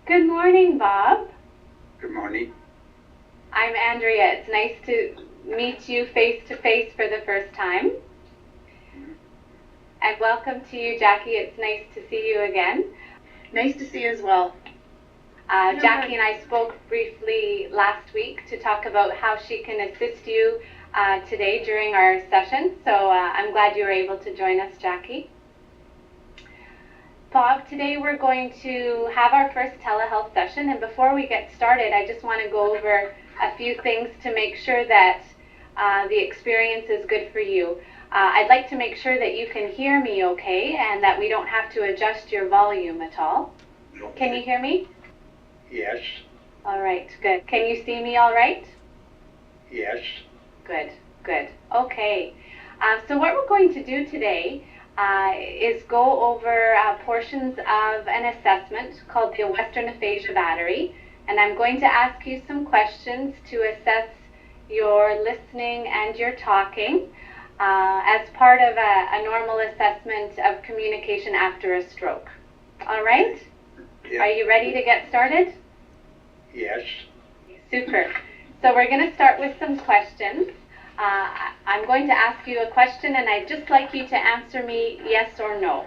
Good morning, Bob. Good morning. I'm Andrea. It's nice to meet you face to face for the first time. And welcome to you, Jackie. It's nice to see you again. Nice to see you as well. Jackie and I spoke briefly last week to talk about how she can assist you today during our session. So I'm glad you were able to join us, Jackie. Bob, today we're going to have our first telehealth session, and before we get started, I just want to go over a few things to make sure that the experience is good for you. I'd like to make sure that you can hear me okay and that we don't have to adjust your volume at all. Okay. Can you hear me? Yes. All right, good. Can you see me all right? Yes. Good, good. Okay. So what we're going to do today is go over portions of an assessment called the Western Aphasia Battery, and I'm going to ask you some questions to assess your listening and your talking as part of a normal assessment of communication after a stroke. All right? Yeah. Are you ready to get started? Yes. Super. So we're going to start with some questions. I'm going to ask you a question, and I'd just like you to answer me yes or no.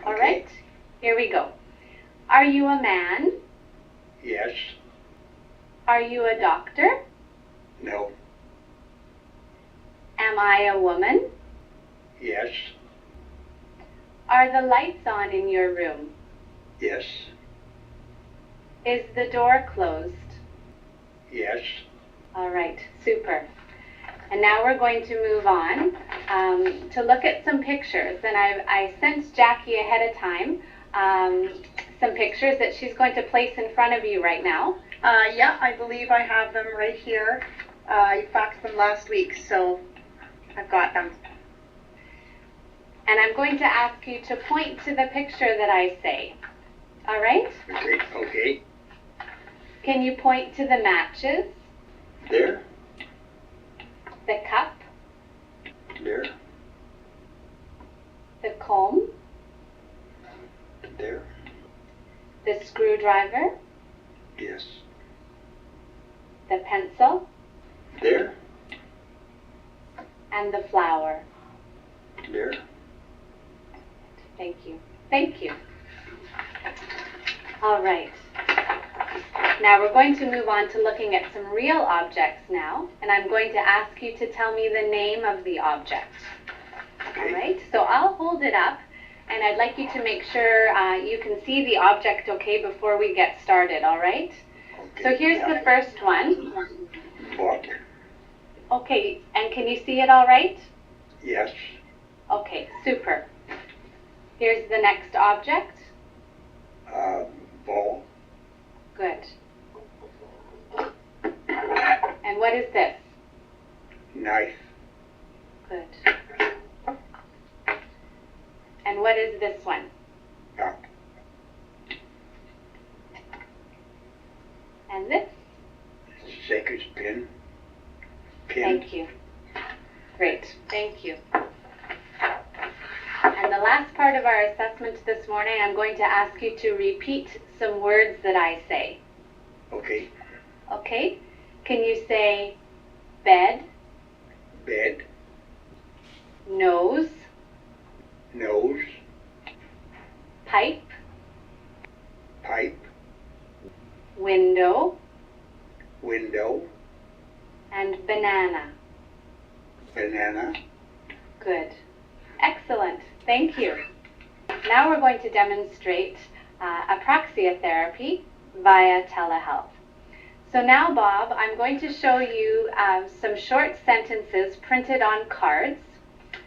All Okay. right? Here we go. Are you a man? Yes. Are you a doctor? No. Am I a woman? Yes. Are the lights on in your room? Yes. Is the door closed? Yes. All right, super. And now we're going to move on to look at some pictures. And I sent Jackie ahead of time some pictures that she's going to place in front of you right now. Yeah, I believe I have them right here. You faxed them last week, so I've got them. And I'm going to ask you to point to the picture that I say. All right? Okay. Okay. Can you point to the matches, There. the cup, There. the comb, There. the screwdriver, Yes. the pencil, There. and the flower? There. Thank you. Thank you. All right. Now we're going to move on to looking at some real objects now, and I'm going to ask you to tell me the name of the object. Okay. All right, so I'll hold it up, and I'd like you to make sure you can see the object okay before we get started, all right? Okay. So here's Yeah. the first one. Book. Okay, and can you see it all right? Yes. Okay, super. Here's the next object. Ball. Good. And what is this? Knife. Good. And what is this one? Cup. And this? Shaker's pin. Pin. Thank you. Great, thank you. And the last part of our assessment this morning, I'm going to ask you to repeat some words that I say. Okay. Okay? Can you say bed, Bed. nose, Nose. pipe, Pipe. window, Window. and banana? Banana. Good. Excellent. Thank you. Now we're going to demonstrate Aphasia therapy via telehealth. So now, Bob, I'm going to show you some short sentences printed on cards.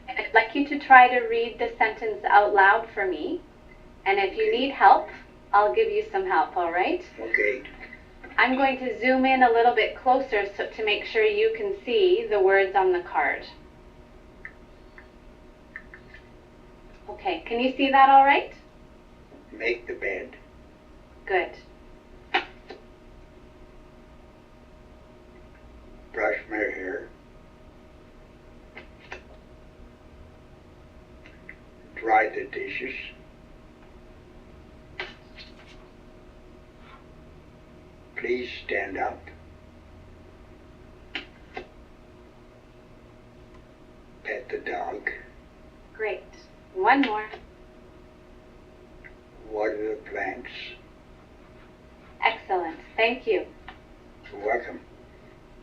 And I'd like you to try to read the sentence out loud for me. And if you need help, I'll give you some help, all right? Okay. I'm going to zoom in a little bit closer so to make sure you can see the words on the card. Okay, can you see that all right? Make the bed. Good. Brush my hair. Dry the dishes. Please stand up. Pet the dog. Great. One more. Water the plants. Excellent. Thank you. You're welcome.